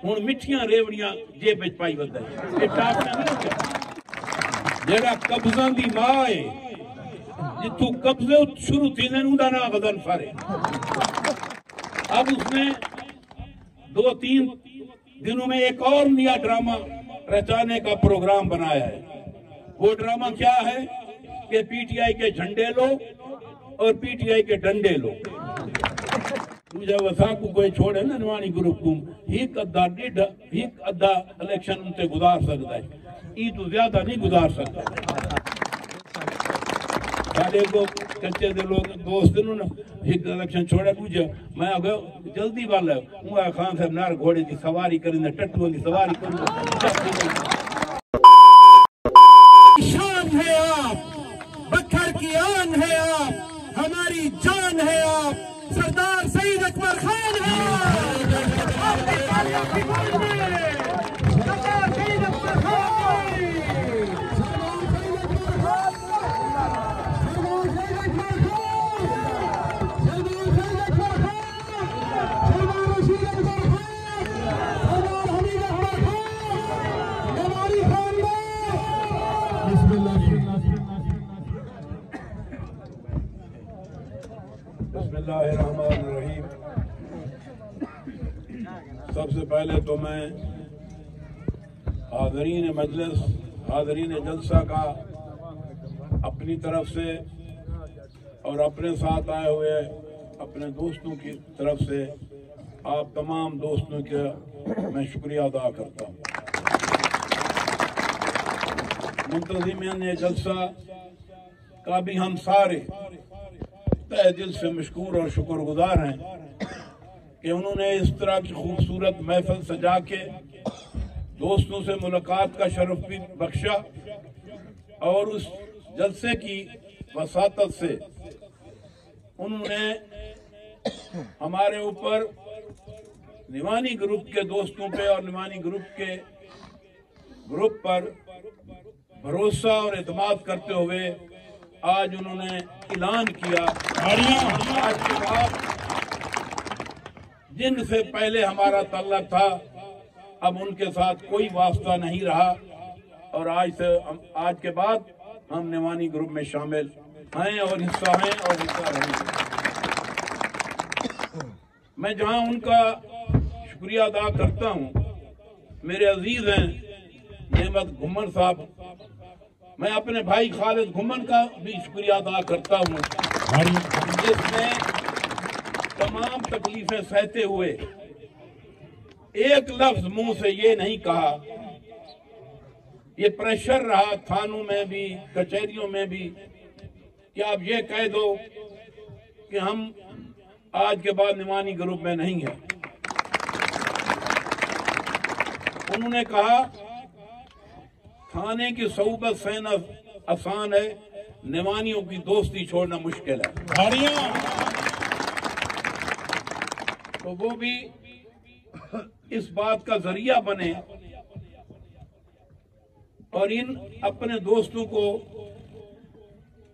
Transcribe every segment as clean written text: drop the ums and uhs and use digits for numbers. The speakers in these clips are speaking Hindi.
हुण मिठियां रेवड़ियां जेब विच पाई वंदा है। ये टापना नहीं जेड़ा कब्ज़ां दी मां है, जिथों कब्जे शुरू थींदे उहदा नाम गज़नफ़र है। अब उसने 2-3 दिनों में एक और नया ड्रामा रचाने का प्रोग्राम बनाया है। वो ड्रामा क्या है कि पीटीआई के झंडे लो और पीटीआई के डंडे लो। जब असा को कोई छोड़े ना निवाणी ग्रुप को एक अद्धा इलेक्शन उनसे गुजार सकता है, ई तो ज्यादा नहीं गुजार सकता। साढ़े को कच्चे दे लोग दोस्त ना एक इलेक्शन छोड़े पूछे मैं अगर जल्दी वाला हूँ खान साहब नार घोड़े की सवारी करेंगे टट्टुओं की सवारी करूंगा। शान है आप, बखर की आन है आप, हमारी जान है आप, सरदार सईद अकबर खान है। सरदार सईद अकबर खान बिस्मिल्लाहिर्रहमानिर्रहीम। सबसे पहले तो मैं हाज़रीन मजलिस, हाज़रीन जलसा का अपनी तरफ से और अपने साथ आए हुए अपने दोस्तों की तरफ से आप तमाम दोस्तों का मैं शुक्रिया अदा करता हूँ। मुंतज़िमीन जलसा का भी हम सारे तहे दिल से मशकूर और शुक्रगुजार हैं कि उन्होंने इस तरह की खूबसूरत महफिल सजा के दोस्तों से मुलाकात का शरफ भी बख्शा और उस जलसे की वसातत से उन्होंने हमारे ऊपर निवानी ग्रुप के दोस्तों पे और निवानी ग्रुप पर भरोसा और एतमाद करते हुए आज उन्होंने ऐलान किया आज के बाद जिनसे पहले हमारा तल्लक था अब उनके साथ कोई वास्ता नहीं रहा और आज के बाद हम निवानी ग्रुप में शामिल हैं और हिस्सा रहेंगे। मैं जहां उनका शुक्रिया अदा करता हूं, मेरे अजीज हैं नेमत घुम्मन साहब, मैं अपने भाई खालिद घुम्मन का भी शुक्रिया अदा करता हूं जिसने तमाम तकलीफें सहते हुए एक लफ्ज मुंह से ये नहीं कहा। ये प्रेशर रहा थानों में भी कचहरियों में भी कि आप ये कह दो कि हम आज के बाद निवानी ग्रुप में नहीं है। उन्होंने कहा थाने की सोबत सहना आसान है, निवानियों की दोस्ती छोड़ना मुश्किल है। तो वो भी इस बात का जरिया बने और इन अपने दोस्तों को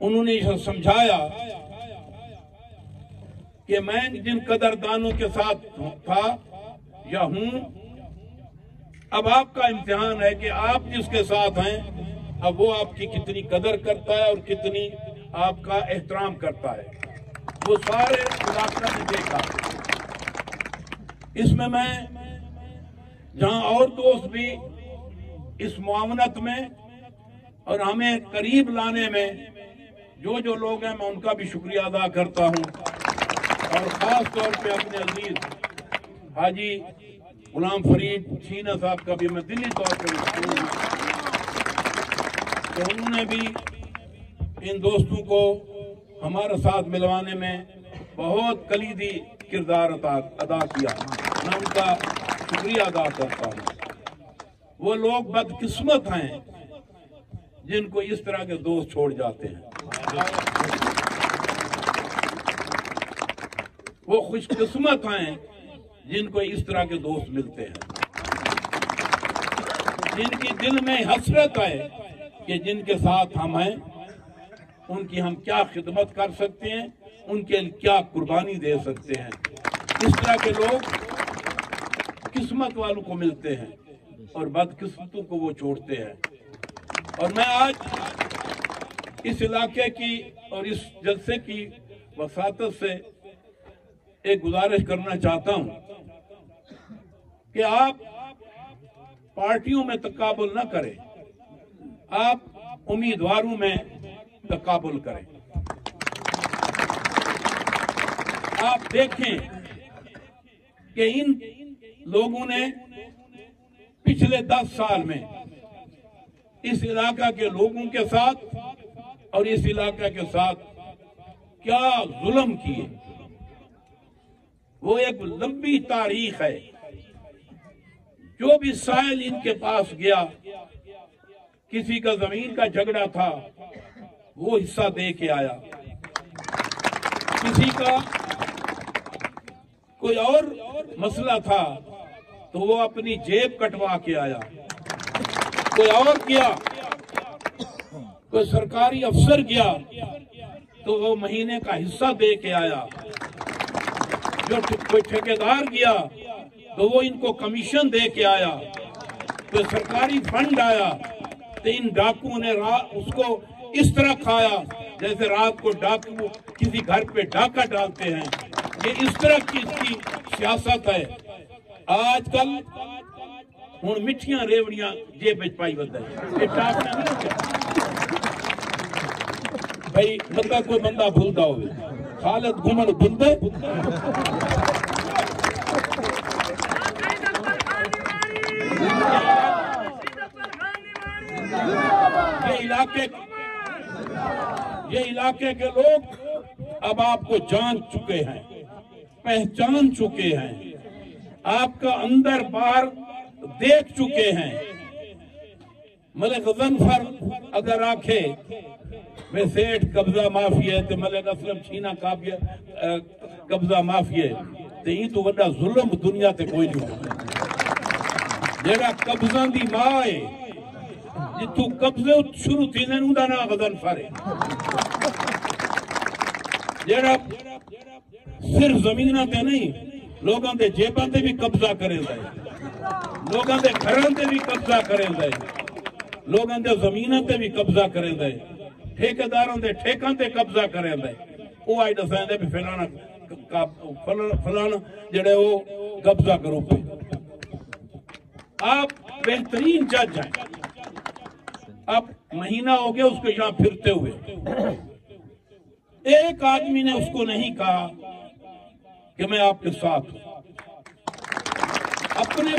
उन्होंने समझाया कि मैं जिन कदरदानों के साथ था या हूं, अब आपका इम्तिहान है कि आप जिसके साथ हैं अब वो आपकी कितनी कदर करता है और कितनी आपका एहतराम करता है। वो सारे इलाके ने देखा। इसमें मैं जहां और दोस्त भी इस मुआवनत में और हमें करीब लाने में जो लोग हैं मैं उनका भी शुक्रिया अदा करता हूं और खास तौर पे अपने अजीज हाजी गुलाम फरीद शीना साहब का भी मैं दिली तौर पर तो उन्होंने भी इन दोस्तों को हमारे साथ मिलवाने में बहुत कलीदी किरदार अदा किया। मैं उनका शुक्रिया अदा करता हूँ। वो लोग बदकिस्मत हैं जिनको इस तरह के दोस्त छोड़ जाते हैं। वो खुशकिस्मत हैं जिनको इस तरह के दोस्त मिलते हैं, जिनकी दिल में हसरत है कि जिनके साथ हम हैं उनकी हम क्या खिदमत कर सकते हैं, उनके लिए क्या कुर्बानी दे सकते हैं। इस तरह के लोग किस्मत वालों को मिलते हैं और बदकिस्मतों को वो छोड़ते हैं। और मैं आज इस इलाके की और इस जलसे की वसातत से एक गुजारिश करना चाहता हूं कि आप पार्टियों में तकाबुल न करें, आप उम्मीदवारों में तकाबुल करें। आप देखें कि इन लोगों ने पिछले 10 साल में इस इलाका के लोगों के साथ और इस इलाका के साथ क्या जुल्म किए। वो एक लंबी तारीख है। जो भी साइल इनके पास गया, किसी का जमीन का झगड़ा था वो हिस्सा दे के आया, किसी का कोई और मसला था तो वो अपनी जेब कटवा के आया, कोई और गया, कोई सरकारी अफसर गया तो वो महीने का हिस्सा दे के आया, जो कोई ठेकेदार गया तो वो इनको कमीशन दे के आया, तो सरकारी फंड आया तो इन डाकुओं ने उसको इस तरह खाया जैसे रात को डाकू किसी घर पे डाका डालते हैं। ये इस तरह की इसकी सियासत है। आजकल हुण मिठियां रेवड़ियां जेब विच पाई वदा है, टाप नहीं क्या भाई, मतलब कोई बंदा भूलता हो खालद घुमन बुंदे ये इलाके के लोग अब आपको जान चुके हैं, पहचान चुके हैं, आपका अंदर बाहर देख चुके हैं। मलिक गजनफर अगर आखे वे सेठ कब्जा माफी है तो मलिक असलम छीना काबिया कब्जा माफी है तो ये तो वड्डा जुल्म दुनिया ते कोई नहीं होता। जेड़ा कब्जा दी मां है, जिथों कब्जे शुरू थींदे ने उहदा नाम गजनफर है। जेड़ा सिर्फ जमीनां ते नहीं लोगों के जेबां ते भी कब्जा करेंदा है, लोगों के घरां ते भी कब्जा करेंदा है, लोगों के जमीनां ते भी कब्जा करेंदा है, ठेकेदारों के ठेकों ते कब्जा करेंदा है। वो आज दसांदे भी फलाना जेड़े वो कब्जा करो पे। आप बेहतरीन जज हैं। अब महीना हो गया उसको यहां फिरते हुए, एक आदमी ने उसको नहीं कहा कि मैं आपके साथ हूं। अपने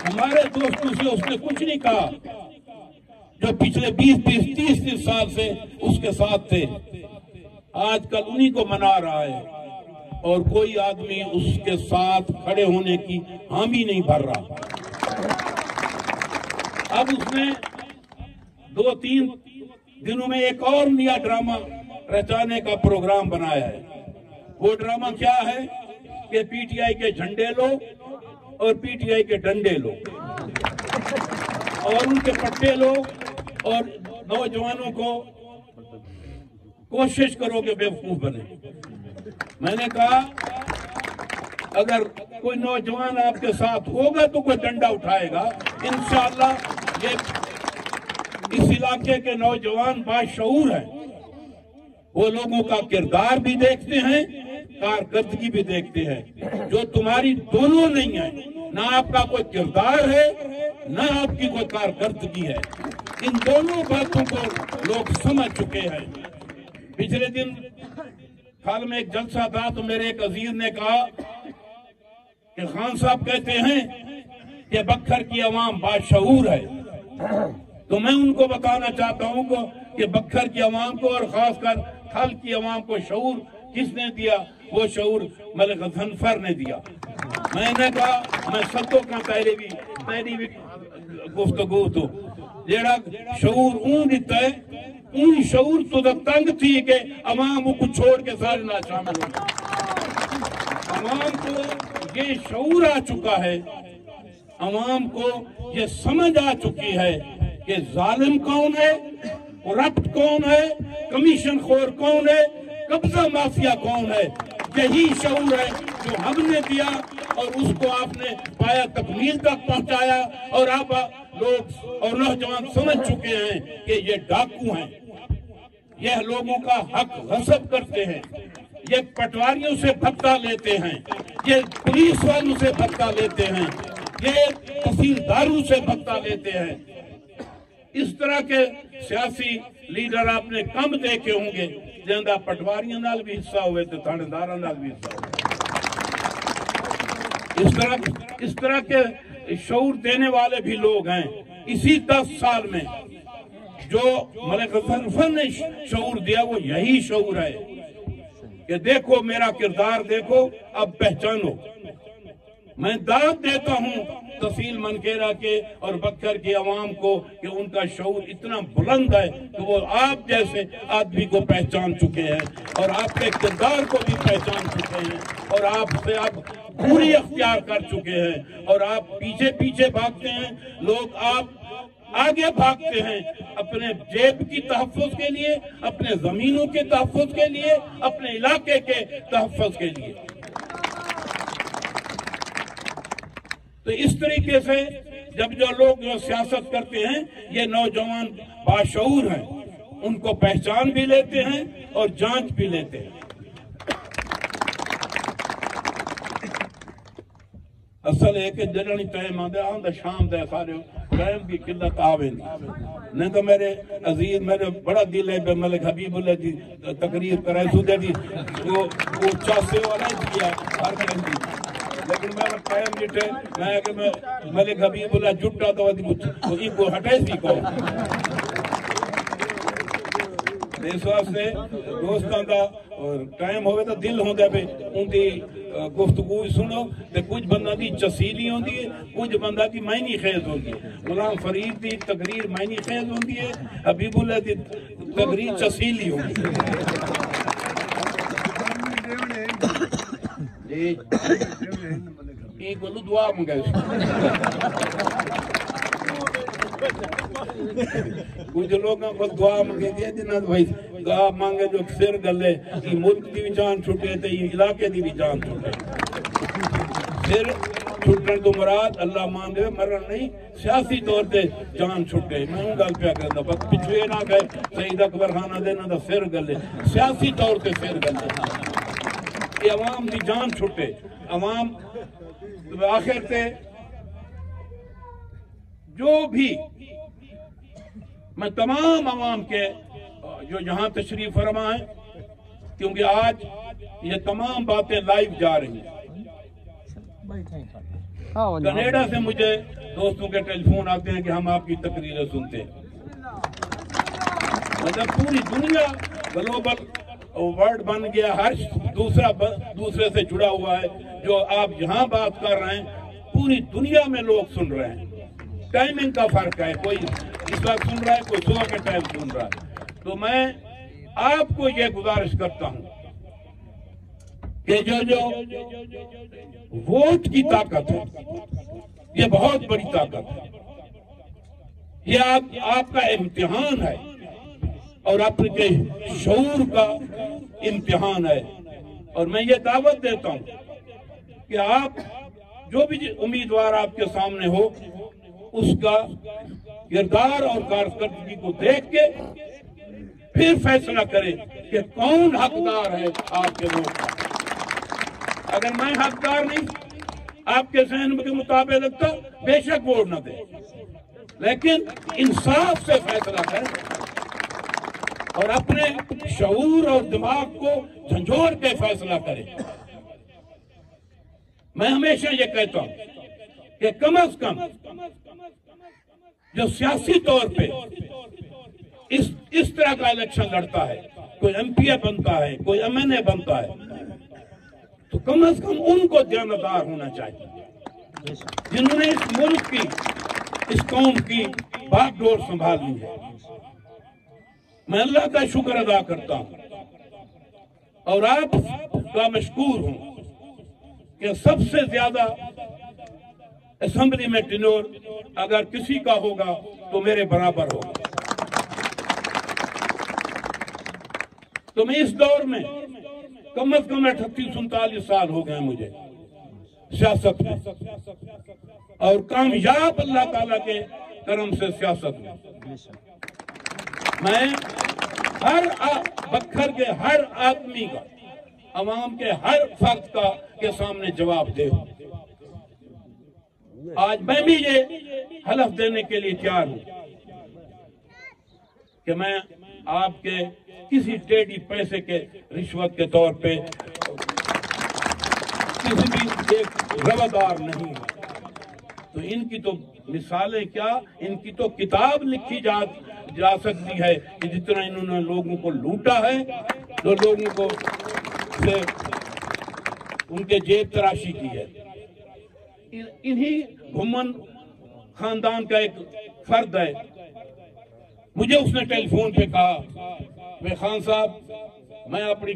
हमारे दोस्तों से उसने कुछ नहीं कहा जो पिछले 20-30 साल से उसके साथ थे। आजकल उन्हीं को मना रहा है और कोई आदमी उसके साथ खड़े होने की हामी नहीं भर रहा। अब उसने 2-3 दिनों में एक और नया ड्रामा रचाने का प्रोग्राम बनाया है। वो ड्रामा क्या है कि पीटीआई के झंडे लो और पीटीआई के डंडे लो और उनके पट्टे लो और नौजवानों को कोशिश करो कि बेवकूफ बने। मैंने कहा अगर कोई नौजवान आपके साथ होगा तो कोई डंडा उठाएगा इंशाअल्लाह। ये इस इलाके के नौजवान बाशऊर हैं, वो लोगों का किरदार भी देखते हैं, कारकर्दगी भी देखते हैं। जो तुम्हारी दोनों नहीं है, ना आपका कोई किरदार है ना आपकी कोई कारकर्दगी है। इन दोनों बातों को लोग समझ चुके हैं। पिछले दिन हाल में एक जलसा था तो मेरे एक अजीज ने कहा कि खान साहब कहते हैं कि बक्खर की आवाम बाशऊर है। तो मैं उनको बताना चाहता हूं कि बक्खर की आवाम को और खासकर थल की आवाम को शऊर किसने दिया? वो शऊर मलिक गजनफर ने दिया। मैंने कहा मैं सदों का पहली भी गुफ्तगू तो जेड़ा शऊर ऊं दिता है, ऊं शऊर तो तंग थी कि अवाम को छोड़ के सारे ना शामिल हो। अवाम को ये शऊर आ चुका है, अवाम को ये समझ आ चुकी है कि जालिम कौन है, करप्ट कौन है, कमीशन खोर कौन है, कब्जा माफिया कौन है। यही शऊर है जो हमने दिया और उसको आपने पाया तकमील तक पहुंचाया और आप लोग और नौजवान समझ चुके हैं कि ये डाकू हैं, यह लोगों का हक गस्ब करते हैं, ये पटवारियों से भत्ता लेते हैं, ये पुलिस वालों से भत्ता लेते हैं, ये तहसीलदारों से भत्ता लेते हैं। इस तरह के सियासी लीडर आपने कम देखे होंगे जिंदा पटवारियों नाल भी हिस्सा हुए तो थानेदारों नाल भी हिस्सा हुए। इस तरह के शऊर देने वाले भी लोग हैं। इसी 10 साल में जो मलिक गफर ने शऊर दिया वो यही शऊर है कि देखो मेरा किरदार देखो, अब पहचानो। मैं दाद देता हूं तहसील मनकेरा के और बक्कर की आवाम को कि उनका शऊर इतना बुलंद है कि वो आप जैसे आदमी को पहचान चुके हैं और आपके किरदार को भी पहचान चुके हैं और आपसे अब पूरी अख्तियार कर चुके हैं और आप पीछे पीछे भागते हैं। लोग आप आगे भागते हैं अपने जेब की तहफ़्फ़ुज़ के लिए, अपने जमीनों के तहफ़्फ़ुज़ के लिए, अपने इलाके के तहफ़्फ़ुज़ के लिए। तो इस तरीके से जब जो लोग जो सियासत करते हैं ये नौजवान बाशऊर हैं, उनको पहचान भी लेते हैं और जांच भी लेते हैं। असल है कि जड़नी टाइम आंदा शाम दे सारे टाइम की किल्लत आवे नहीं तो मेरे अजीज मेरे बड़ा दिल है मलिक हबीबुल्लाह जी तकरीर कराए सुधे जी वो चासे वाला किया हर कहीं, लेकिन मैं टाइम जिठे मैं मलिक हबीबुल्लाह जुटा तो इनको हटाए सी को इस वास्ते दोस्तों का टाइम होवे तो दिल होंदा पे उनकी गुफ्तगू सुनो ते कुछ बंदा दी चसीली होंदी है, कुछ बंदा दी मायनी खेज होंदी है। गुलाम फरीद दी तकरीर मायनी खेज होंदी है, हबीबुल्लाह दी तकरीर चसीली होंदी है। एक बोलू दुआ मंगे कुछ लोगों को दुआ मंगे जिन्हें भाई दुआ मांगे जो सिर गले मुल्क की भी जान छुटे तो इलाके की भी जान छुटे। सिर छुटने तो मुराद अल्लाह मान दे मरण नहीं, सियासी तौर पे जान छुटे। मैं गल पे करता बस पिछले ना गए शहीद अकबर खाना देना तो सिर गले, सियासी तौर पे सिर गले, अवाम की जान छुटे। अवाम आखिर से जो भी मैं तमाम अवाम के जो यहाँ तशरीफ फरमा है, क्योंकि आज ये तमाम बातें लाइव जा रही हैं। कनाडा से मुझे दोस्तों के टेलीफोन आते हैं कि हम आपकी तकरीरें सुनते हैं। मतलब पूरी दुनिया ग्लोबल वर्ल्ड बन गया, हर दूसरे से जुड़ा हुआ है। जो आप यहाँ बात कर रहे हैं पूरी दुनिया में लोग सुन रहे हैं। टाइमिंग का फर्क है, कोई इस वक्त सुन रहा है, कोई सुबह के टाइम सुन रहा है। तो मैं आपको ये गुजारिश करता हूं कि जो वोट की ताकत है ये बहुत बड़ी ताकत है, ये आपका इम्तिहान है और आपके शऊर का इम्तिहान है। और मैं ये दावत देता हूं कि आप जो भी उम्मीदवार आपके सामने हो उसका किरदार और कारकर्दगी को देख के फिर फैसला करें कि कौन हकदार है आपके वोट का। अगर मैं हकदार नहीं आपके जहन के मुताबिक लगता बेशक वोट न दे, लेकिन इंसाफ से फैसला करें और अपने शऊर और दिमाग को झंझोड़ के फैसला करें। मैं हमेशा ये कहता हूं कि कम से कम जो सियासी तौर पे इस तरह का इलेक्शन लड़ता है, कोई एमपीए बनता है, कोई एमएनए बनता है, तो कम से कम उनको ध्यानदार होना चाहिए जिन्होंने इस मुल्क की, इस कौम की बागडोर संभाली है। मैं अल्लाह का शुक्र अदा करता हूं और आपका मशकूर हूं कि सबसे ज्यादा असेंबली में टिनोर अगर किसी का होगा तो मेरे बराबर होगा। तो मैं इस दौर में कम से कम 38-39 साल हो गए मुझे सियासत में और कामयाब अल्लाह ताला के करम से सियासत में। मैं हर बखर के हर आदमी का, अवाम के हर फर्द का के सामने जवाब दे। आज मैं भी ये हलफ देने के लिए तैयार हूं कि मैं आपके किसी टेढ़ी पैसे के रिश्वत के तौर पे किसी भी एक रवादार नहीं है। तो इनकी तो मिसालें क्या, इनकी तो किताब लिखी जा सकती है कि जितना इन्होंने लोगों को लूटा है, तो लोगों को से उनके जेब तराशी की है। इन्हीं घुमन खानदान का एक फर्द है। मुझे उसने टेलीफोन पे कहा, वे खान साहब मैं अपनी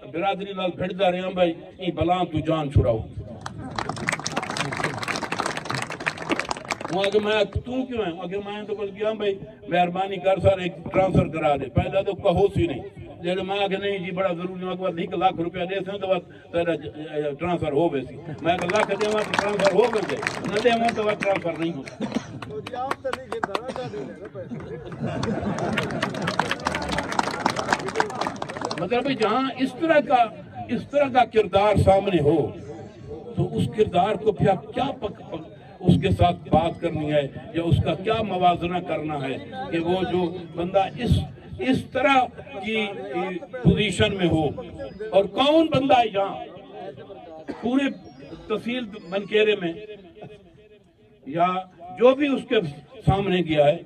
बिरादरी नाल भिड़दा रहा भाई, ई बलां तू जान छुड़ाओ। अगर मैं तू क्यों है, अगर मैं तो बोल गया भाई मेहरबानी कर सर एक ट्रांसफर करा दे। पहला तो कहो सी नहीं, जब मैं आगे नहीं जी बड़ा जरूरी है, 1 लाख रुपया दे तो तेरा ट्रांसफर हो वैसी। मैं 1 लाख देवा तो ट्रांसफर हो गए, न देवा तो ट्रांसफर नहीं होता। मतलब जहां इस तरह का किरदार सामने हो तो उस किरदार को फिर क्या उसके साथ बात करनी है या उसका क्या मवाजना करना है कि वो जो बंदा इस तरह की पोजीशन में हो। और कौन बंदा यहाँ पूरे तहसील बनकेरे में या जो भी उसके सामने गया है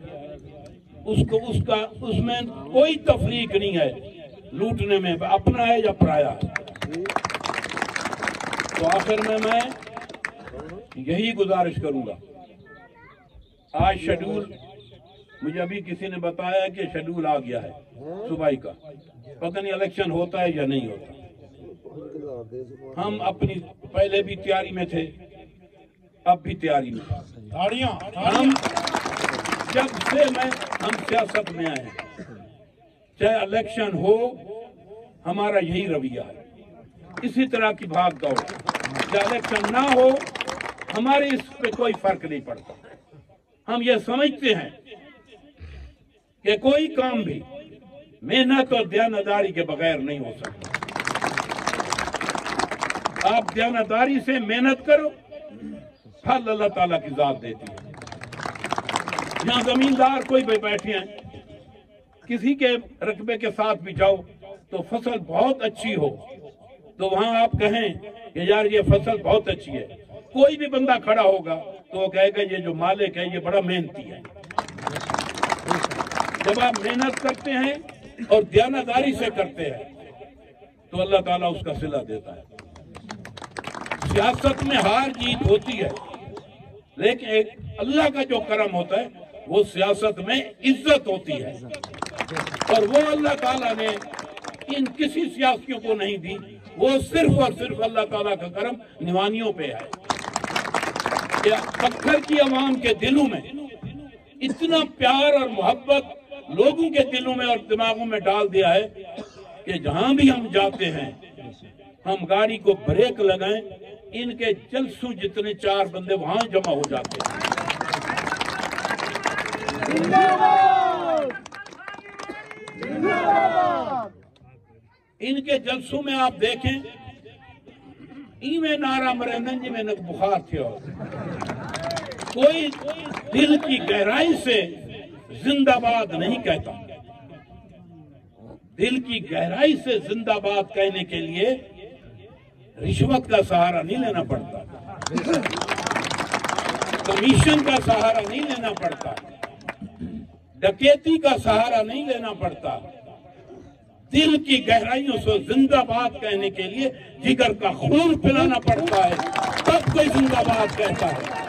उसमें कोई तफरीक नहीं है लूटने में, अपना है या पराया। तो आखिर में मैं यही गुजारिश करूंगा। आज शेड्यूल मुझे अभी किसी ने बताया कि शेड्यूल आ गया है सूबाई का, पता नहीं इलेक्शन होता है या नहीं होता। हम अपनी पहले भी तैयारी में थे, अब भी तैयारी में। हम जब से हम सियासत में आए हैं, चाहे इलेक्शन हो, हमारा यही रवैया है। इसी तरह की भाग दौड़, चाहे इलेक्शन ना हो हमारे इस पे कोई फर्क नहीं पड़ता। हम ये समझते हैं कि कोई काम भी मेहनत और दयानतदारी के बगैर नहीं हो सकता। आप दयानतदारी से मेहनत करो, फल अल्लाह ताला की जात देती है। यहाँ जमींदार कोई भी बैठे हैं, किसी के रकबे के साथ भी जाओ तो फसल बहुत अच्छी हो तो वहां आप कहें कि यार ये फसल बहुत अच्छी है, कोई भी बंदा खड़ा होगा तो वो कहेगा ये जो मालिक है ये बड़ा मेहनती है। जब आप मेहनत करते हैं और दयानतदारी से करते हैं तो अल्लाह ताला उसका सिला देता है। सियासत में हार जीत होती है, लेकिन एक अल्लाह का जो करम होता है वो सियासत में इज्जत होती है। और वो अल्लाह ताला ने इन किसी सियासियों को नहीं दी, वो सिर्फ और सिर्फ अल्लाह ताला का करम निवानियों पे है। पत्थर की आवाम के दिलों में इतना प्यार और मोहब्बत लोगों के दिलों में और दिमागों में डाल दिया है कि जहां भी हम जाते हैं, हम गाड़ी को ब्रेक लगाएं, इनके जलसू जितने 4 बंदे वहां जमा हो जाते हैं। इनके जलसों में आप देखें, इनमें नारा मरेंदन जी में बुखार थे। कोई दिल की गहराई से जिंदाबाद नहीं कहता। दिल की गहराई से जिंदाबाद कहने के लिए रिश्वत का सहारा नहीं लेना पड़ता, कमीशन का सहारा नहीं लेना पड़ता, डकैती का सहारा नहीं लेना पड़ता। दिल की गहराइयों से जिंदाबाद कहने के लिए जिगर का खून पिलाना पड़ता है, तब कोई जिंदाबाद कहता है।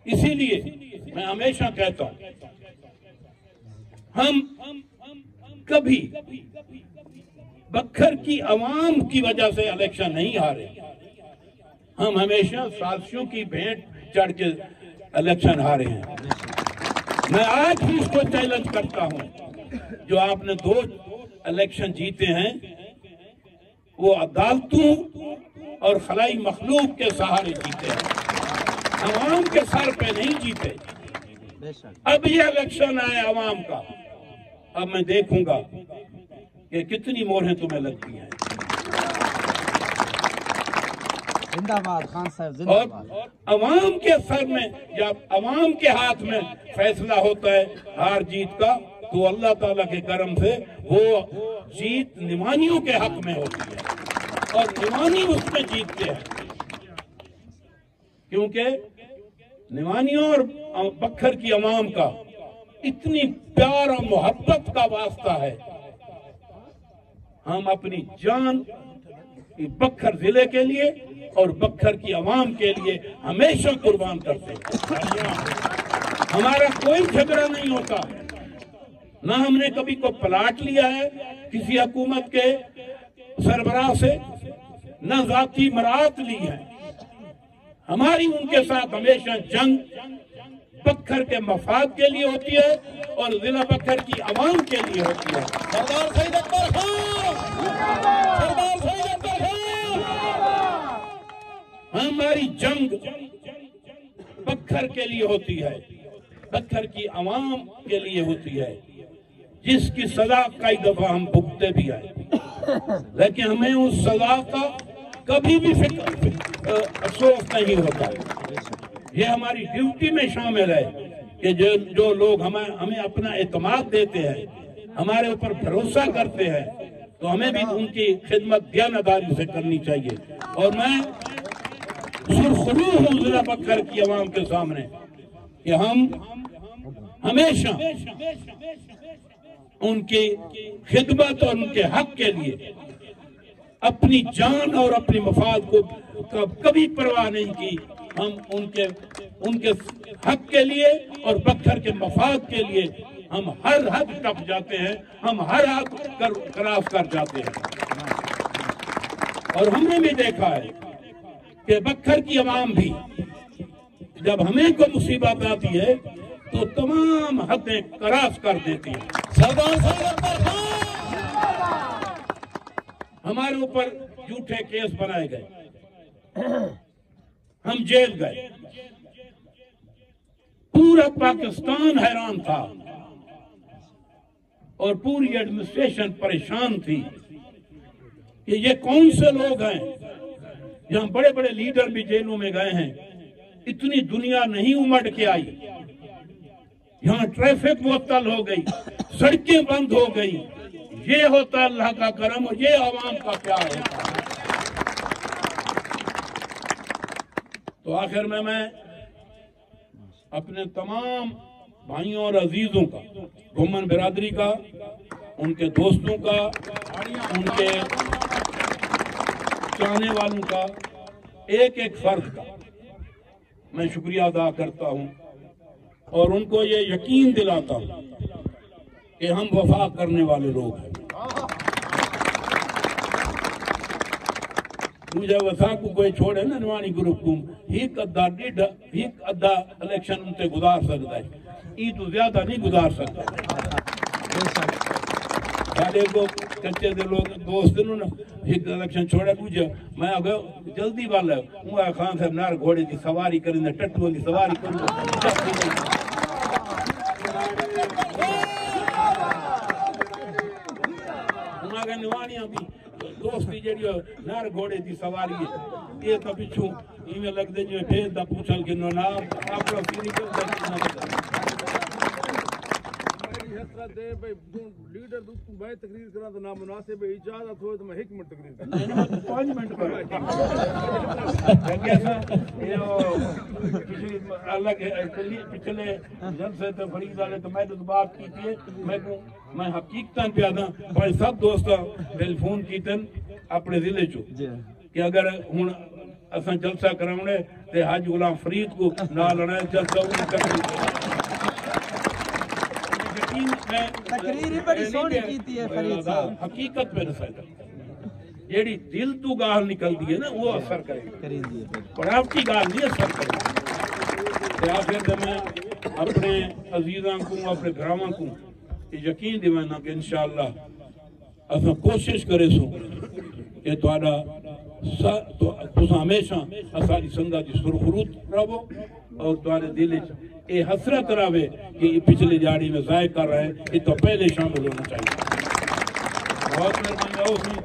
इसीलिए मैं हमेशा कहता हूं, हम कभी बखर की आवाम की वजह से इलेक्शन नहीं हारे। हम हमेशा साजिशों की भेंट चढ़ के इलेक्शन हारे हैं। मैं आज भी इसको चैलेंज करता हूं जो आपने 2 इलेक्शन जीते हैं वो अदालतों और खलाई मखलूक के सहारे जीते हैं, अवाम के सर पे नहीं जीते। अब ये इलेक्शन आए अवाम का, अब मैं देखूंगा कि कितनी मोहरें तुम्हें लगती हैं। जिंदाबाद खान साहब, जिंदाबाद। और अवाम के सर में या अवाम के हाथ में फैसला होता है हार जीत का, तो अल्लाह ताला के करम से वो जीत निवानियों के हक में होती है और निवानी उसमें जीतते हैं, क्योंकि निवानियों और बखर की अवाम का इतनी प्यार और मोहब्बत का वास्ता है। हम अपनी जान बखर जिले के लिए और बखर की अवाम के लिए हमेशा कुर्बान करते हैं। हमारा कोई झगड़ा नहीं होता, ना हमने कभी को प्लाट लिया है किसी हुकूमत के सरबराह से, न जाती मरात ली है। हमारी उनके साथ हमेशा जंग बखर के मफाद के लिए होती है और जिला बखर की अवाम के लिए होती है। सरदार सईद अकबर खान, सरदार सईद अकबर खान। हमारी जंग बखर के लिए होती है, बखर की अवाम के लिए होती है, जिसकी सजा कई दफा हम भुगते भी आए, लेकिन हमें उस सजा का कभी भी अफसोस नहीं होता। ये हमारी ड्यूटी में शामिल है कि जो लोग हमें अपना एतमाद देते हैं, हमारे ऊपर भरोसा करते हैं, तो हमें भी उनकी खिदमत दयानतदारी से करनी चाहिए। और मैं सुरखरू हूँ जिला बखर की अवाम के सामने कि हम हमेशा उनकी खिदमत और उनके हक के लिए अपनी जान और अपनी मफाद को कभी परवाह नहीं की। हम उनके हक के लिए और बखर के मफाद के लिए हम हर हद टप जाते हैं, हम हर हद क्रॉस कर जाते हैं। और हमने भी देखा है कि बखर की अवाम भी जब हमें कोई मुसीबत आती है तो तमाम हदें क्रॉस कर देती है। सरदार साहब हमारे ऊपर झूठे केस बनाए गए, हम जेल गए, पूरा पाकिस्तान हैरान था और पूरी एडमिनिस्ट्रेशन परेशान थी कि ये कौन से लोग हैं। यहाँ बड़े बड़े लीडर भी जेलों में गए हैं, इतनी दुनिया नहीं उमड़ के आई। यहाँ ट्रैफिक मुअत्तल हो गई, सड़कें बंद हो गई। ये होता अल्लाह का करम और ये आवाम का प्यार होता है। तो आखिर में मैं अपने तमाम भाइयों और अजीजों का, घुमन बिरादरी का, उनके दोस्तों का, उनके चाहने वालों का, एक एक फर्द का मैं शुक्रिया अदा करता हूं और उनको ये यकीन दिलाता हूं कि हम वफा करने वाले लोग हैं। मुझे वफा को कोई छोड़े ना निवानी ग्रुप को एक अद्धा इलेक्शन उनसे गुजार सकता है, ई तो ज्यादा नहीं गुजार सकता। साढ़े को कच्चे दे लोग दोस्त ना एक इलेक्शन छोड़े पूछे मैं अगर जल्दी वाला हूँ खान साहब नार घोड़े की सवारी करें, टट्टुओं की सवारी करूँ। निवानिया भी दोस्ती जी नार घोड़े की सवारी है, ये तो पिछू इवें लगते जो भेज दा पूछल कि नो नाम आपको दे भाई लीडर मैं तकरीर करा तो ना मुनासिब इजाजत हो तो मैं 1 मिनट तकरीर कर 5 मिनट कर अलग पिछले जलसे तो फरीद वाले तो मैं तो बात की थी मैं हकीकतन पे आदा भाई सब दोस्त टेलीफोन कीतन अपने जिले चो कि अगर हुन असा जलसा कराने ते हाजी गुलाम फरीद को ना लड़ा जलसा तकरीर बड़ी सोहनी कीती है फरीद साहब। हकीकत पे नसाइदा जेड़ी दिल तू गाल निकलती है ना वो असर करेगी, बनावटी गाल नहीं असर करेगी। आखिर मैं अपने अजीजा को अपने घरावां को यकीन दिवाना कि इंशाअल्लाह असां कोशिश करे सो कि तुहाडा तुसां हमेशा असांजी संगत जी सुरखरूत रहो और तुम्हारे दिल ये हसरत रहे कि पिछली दिहाड़ी में ज़ाय कर रहे हैं, ये तो पहले शामिल होना चाहिए। बहुत मेहरबानी।